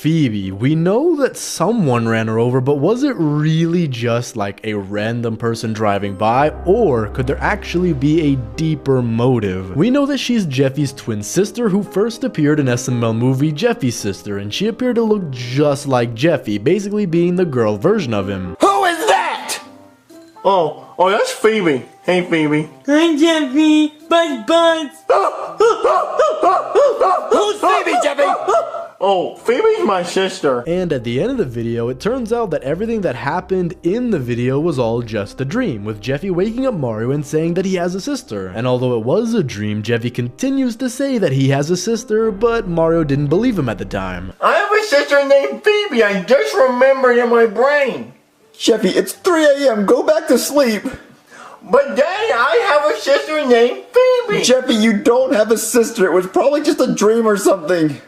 Phoebe, we know that someone ran her over, but was it really just like a random person driving by, or could there actually be a deeper motive? We know that she's Jeffy's twin sister who first appeared in SML movie Jeffy's Sister, and she appeared to look just like Jeffy, basically being the girl version of him. Who is that? Oh, that's Phoebe. Hey, Phoebe. Hi, Jeffy. Buzz. Who's Phoebe, Jeffy? Oh, Phoebe's my sister. And at the end of the video, it turns out that everything that happened in the video was all just a dream, with Jeffy waking up Mario and saying that he has a sister. And although it was a dream, Jeffy continues to say that he has a sister, but Mario didn't believe him at the time. I have a sister named Phoebe. I just remembered in my brain. Jeffy, it's 3 a.m. Go back to sleep. But Daddy, I have a sister named Phoebe. Jeffy, you don't have a sister. It was probably just a dream or something.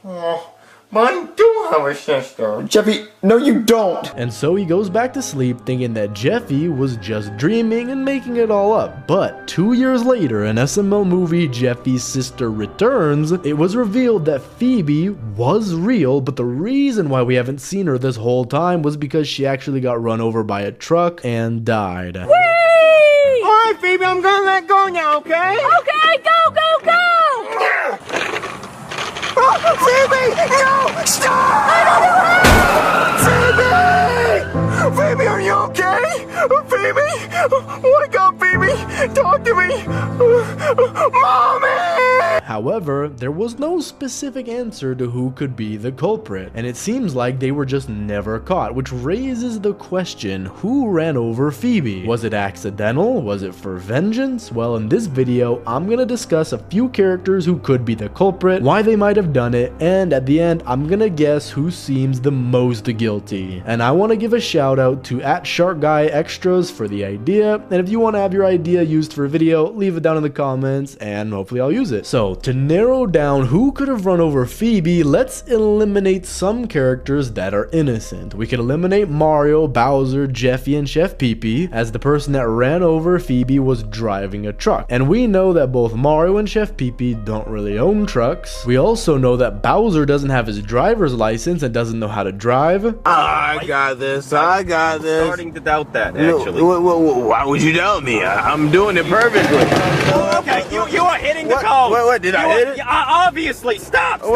Oh, but I do have a sister. Jeffy, no you don't. And so he goes back to sleep thinking that Jeffy was just dreaming and making it all up. But 2 years later, in SML movie Jeffy's Sister Returns, it was revealed that Phoebe was real, but the reason why we haven't seen her this whole time was because she actually got run over by a truck and died. Whee! Alright, Phoebe, I'm gonna let go now, okay? Okay, go! Phoebe! No! Stop! Phoebe! Phoebe, are you okay? Phoebe? Wake up, Phoebe! Talk to me! Mommy! However, there was no specific answer to who could be the culprit, and it seems like they were just never caught, which raises the question, who ran over Phoebe? Was it accidental? Was it for vengeance? Well, in this video, I'm gonna discuss a few characters who could be the culprit, why they might have done it, and at the end, I'm gonna guess who seems the most guilty. And I want to give a shout out to @SharkGuyExtras for the idea, and if you want to have your idea used for a video, leave it down in the comments, and hopefully I'll use it. So, to narrow down who could have run over Phoebe, let's eliminate some characters that are innocent. We could eliminate Mario, Bowser, Jeffy, and Chef Pee-Pee, as the person that ran over Phoebe was driving a truck. And we know that both Mario and Chef Pee-Pee don't really own trucks. We also know that Bowser doesn't have his driver's license and doesn't know how to drive. I got this. I'm starting to doubt that, actually. Why would you doubt me? I'm doing it perfectly. Okay, you are hitting the code. Wait, did I hit it? Obviously. Stop. Wait,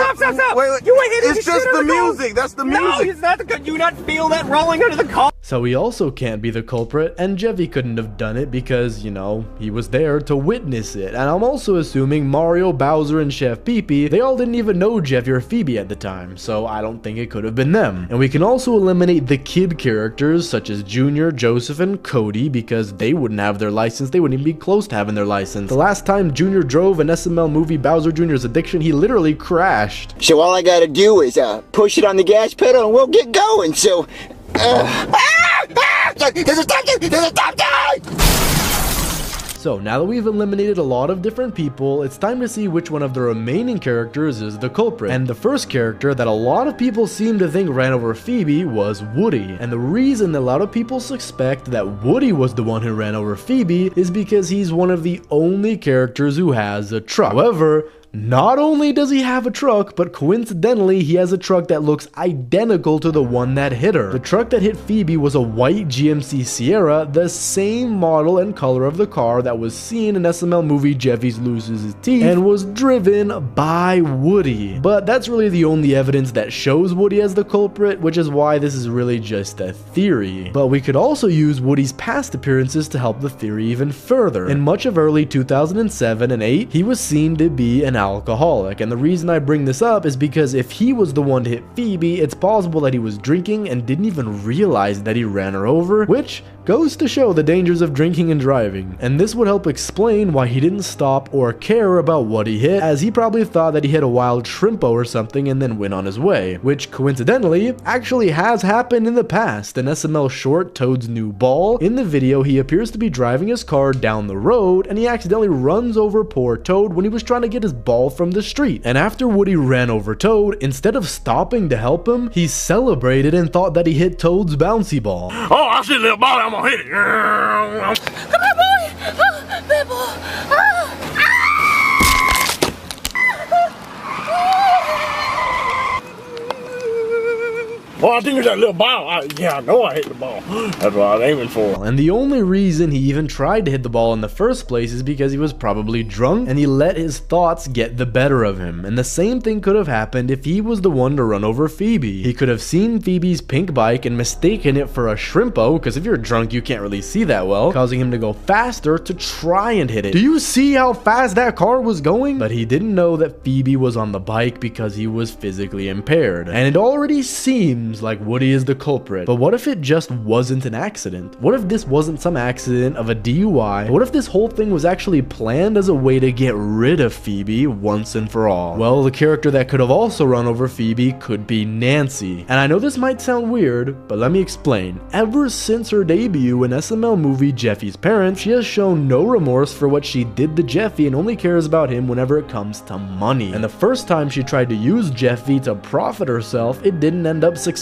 You are hitting it's just the music. That's the music. No, it's not the code. You not feel that rolling under the car? So he also can't be the culprit, and Jeffy couldn't have done it because, you know, he was there to witness it. And I'm also assuming Mario, Bowser, and Chef Pee-Pee, they all didn't even know Jeffy or Phoebe at the time, so I don't think it could have been them. And we can also eliminate the kid characters such as Junior, Joseph, and Cody because they wouldn't have their license, they wouldn't even be close to having their license. The last time Junior drove an SML movie Bowser Jr.'s Addiction, he literally crashed. So all I gotta do is push it on the gas pedal and we'll get going. So there's a stop sign! So now that we've eliminated a lot of different people, it's time to see which one of the remaining characters is the culprit. And the first character that a lot of people seem to think ran over Phoebe was Woody. And the reason a lot of people suspect that Woody was the one who ran over Phoebe is because he's one of the only characters who has a truck. However, not only does he have a truck, but coincidentally, he has a truck that looks identical to the one that hit her. The truck that hit Phoebe was a white GMC Sierra, the same model and color of the car that was seen in SML movie Jeffy's Loses His Teeth and was driven by Woody. But that's really the only evidence that shows Woody as the culprit, which is why this is really just a theory. But we could also use Woody's past appearances to help the theory even further. In much of early 2007 and 8, he was seen to be an alcoholic, and the reason I bring this up is because if he was the one to hit Phoebe, it's possible that he was drinking and didn't even realize that he ran her over, which goes to show the dangers of drinking and driving. And this would help explain why he didn't stop or care about what he hit, as he probably thought that he hit a wild shrimpo or something and then went on his way, which coincidentally actually has happened in the past. In SML short Toad's New Ball, in the video he appears to be driving his car down the road and he accidentally runs over poor Toad when he was trying to get his ball from the street. And after Woody ran over Toad, instead of stopping to help him, he celebrated and thought that he hit Toad's bouncy ball. Oh, I see a little ball. I'm gonna hit it. Come on, boy! Oh, bad boy! Well, I think it's that little ball. Yeah, I know I hit the ball. That's what I was aiming for. And the only reason he even tried to hit the ball in the first place is because he was probably drunk and he let his thoughts get the better of him. And the same thing could have happened if he was the one to run over Phoebe. He could have seen Phoebe's pink bike and mistaken it for a Shrimpo, because if you're drunk you can't really see that well, causing him to go faster to try and hit it. Do you see how fast that car was going? But he didn't know that Phoebe was on the bike because he was physically impaired. And it already seems like Woody is the culprit. But what if it just wasn't an accident? What if this wasn't some accident of a DUI? What if this whole thing was actually planned as a way to get rid of Phoebe once and for all? Well, the character that could have also run over Phoebe could be Nancy. And I know this might sound weird, but let me explain. Ever since her debut in SML movie Jeffy's Parents, she has shown no remorse for what she did to Jeffy and only cares about him whenever it comes to money. And the first time she tried to use Jeffy to profit herself, it didn't end up successful,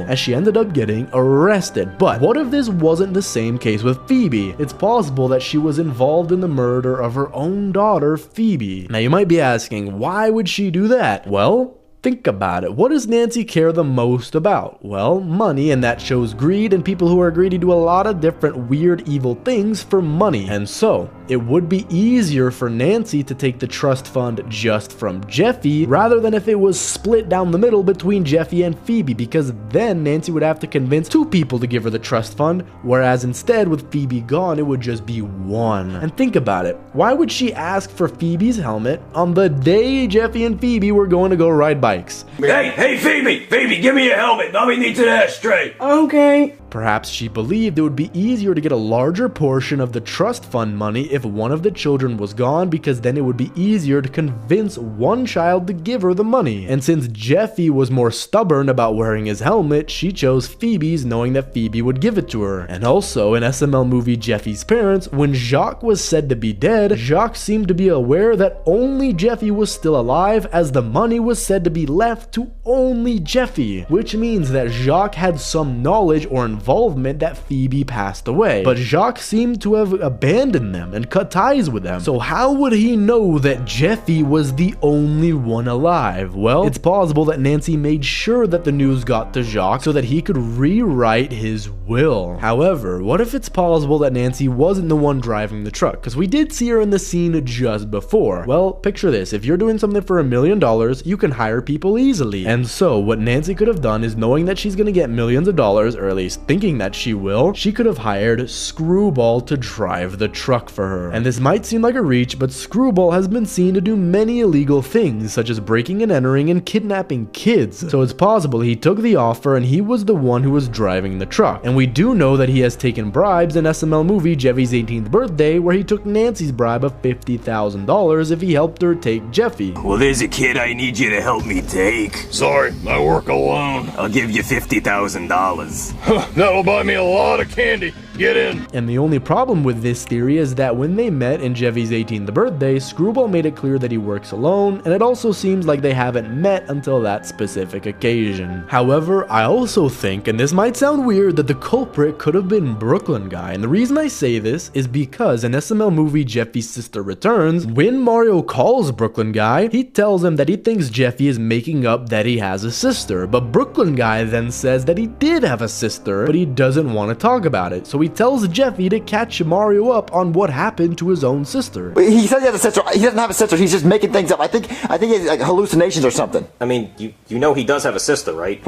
as she ended up getting arrested. But what if this wasn't the same case with Phoebe? It's possible that she was involved in the murder of her own daughter, Phoebe. Now you might be asking, why would she do that? Well, think about it. What does Nancy care the most about? Well, money, and that shows greed, and people who are greedy do a lot of different weird, evil things for money. And so, it would be easier for Nancy to take the trust fund just from Jeffy, rather than if it was split down the middle between Jeffy and Phoebe, because then Nancy would have to convince two people to give her the trust fund, whereas instead, with Phoebe gone, it would just be one. And think about it. Why would she ask for Phoebe's helmet on the day Jeffy and Phoebe were going to go ride bikes? Hey, Phoebe, give me your helmet. Mommy needs an ashtray. Okay. Perhaps she believed it would be easier to get a larger portion of the trust fund money if one of the children was gone, because then it would be easier to convince one child to give her the money. And since Jeffy was more stubborn about wearing his helmet, she chose Phoebe's, knowing that Phoebe would give it to her. And also, in SML movie Jeffy's Parents, when Jacques was said to be dead, Jacques seemed to be aware that only Jeffy was still alive, as the money was said to be left to only Jeffy, which means that Jacques had some knowledge or involvement that Phoebe passed away. But Jacques seemed to have abandoned them and cut ties with them. So how would he know that Jeffy was the only one alive? Well, it's plausible that Nancy made sure that the news got to Jacques so that he could rewrite his will. However, what if it's plausible that Nancy wasn't the one driving the truck? Because we did see her in the scene just before. Well, picture this. If you're doing something for $1 million, you can hire people easily. And so what Nancy could have done is, knowing that she's gonna get millions of dollars, or at least thinking that she will, she could have hired Screwball to drive the truck for her. And this might seem like a reach, but Screwball has been seen to do many illegal things, such as breaking and entering and kidnapping kids. So it's possible he took the offer and he was the one who was driving the truck. And we do know that he has taken bribes in SML movie Jeffy's 18th birthday, where he took Nancy's bribe of $50,000 if he helped her take Jeffy. Well, there's a kid I need you to help me take. Sorry, I work alone. I'll give you $50,000. That'll buy me a lot of candy. Get in. And the only problem with this theory is that when they met in Jeffy's 18th birthday, Screwball made it clear that he works alone, and it also seems like they haven't met until that specific occasion. However, I also think, and this might sound weird, that the culprit could have been Brooklyn Guy. And the reason I say this is because in SML movie Jeffy's Sister Returns, when Mario calls Brooklyn Guy, he tells him that he thinks Jeffy is making up that he has a sister. But Brooklyn Guy then says that he did have a sister, but he doesn't want to talk about it. So he tells Jeffy to catch Mario up on what happened to his own sister. But he says he has a sister. He doesn't have a sister. He's just making things up. I think he has like hallucinations or something. I mean, you know he does have a sister, right?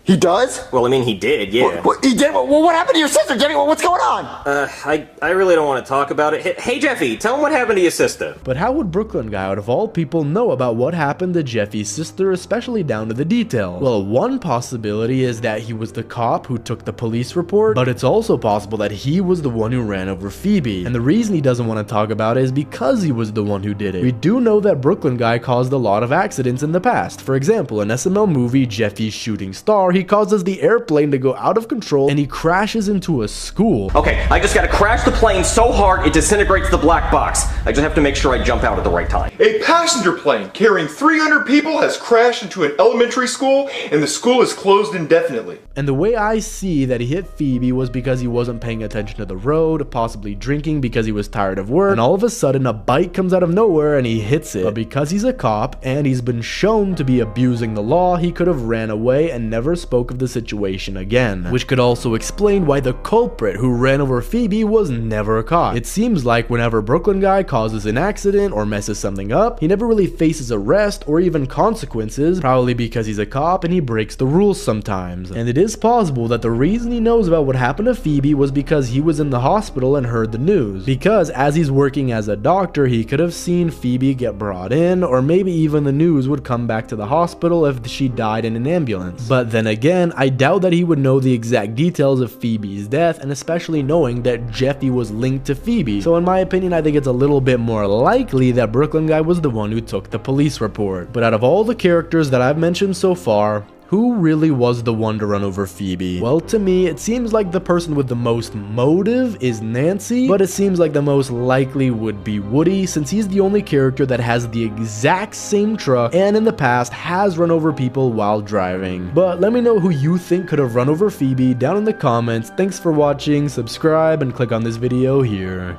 He does? Well, I mean, he did, yeah. He did? Well, what happened to your sister, Jeffy? What's going on? I really don't want to talk about it. Hey, Jeffy, tell him what happened to your sister. But how would Brooklyn Guy, out of all people, know about what happened to Jeffy's sister, especially down to the details? Well, one possibility is that he was the cop who took the police report, but it's also possible that he was the one who ran over Phoebe. And the reason he doesn't want to talk about it is because he was the one who did it. We do know that Brooklyn Guy caused a lot of accidents in the past. For example, in SML movie Jeffy's Shooting Star, he causes the airplane to go out of control and he crashes into a school. Okay, I just gotta crash the plane so hard it disintegrates the black box. I just have to make sure I jump out at the right time. A passenger plane carrying 300 people has crashed into an elementary school, and the school is closed indefinitely. And the way I see that he hit Phoebe was because he wasn't paying attention to the road, possibly drinking because he was tired of work, and all of a sudden a bike comes out of nowhere and he hits it. But because he's a cop and he's been shown to be abusing the law, he could have ran away and never spoke of the situation again, which could also explain why the culprit who ran over Phoebe was never caught. It seems like whenever Brooklyn guy causes an accident or messes something up, he never really faces arrest or even consequences, probably because he's a cop and he breaks the rules sometimes. And it is possible that the reason he knows about what happened to Phoebe was because he was in the hospital and heard the news. Because as he's working as a doctor, he could have seen Phoebe get brought in, or maybe even the news would come back to the hospital if she died in an ambulance. But then again, I doubt that he would know the exact details of Phoebe's death, and especially knowing that Jeffy was linked to Phoebe. So in my opinion, I think it's a little bit more likely that Brooklyn guy was the one who took the police report. But out of all the characters that I've mentioned so far, who really was the one to run over Phoebe? Well, to me, it seems like the person with the most motive is Nancy, but it seems like the most likely would be Woody, since he's the only character that has the exact same truck and in the past has run over people while driving. But let me know who you think could have run over Phoebe down in the comments. Thanks for watching, subscribe, and click on this video here.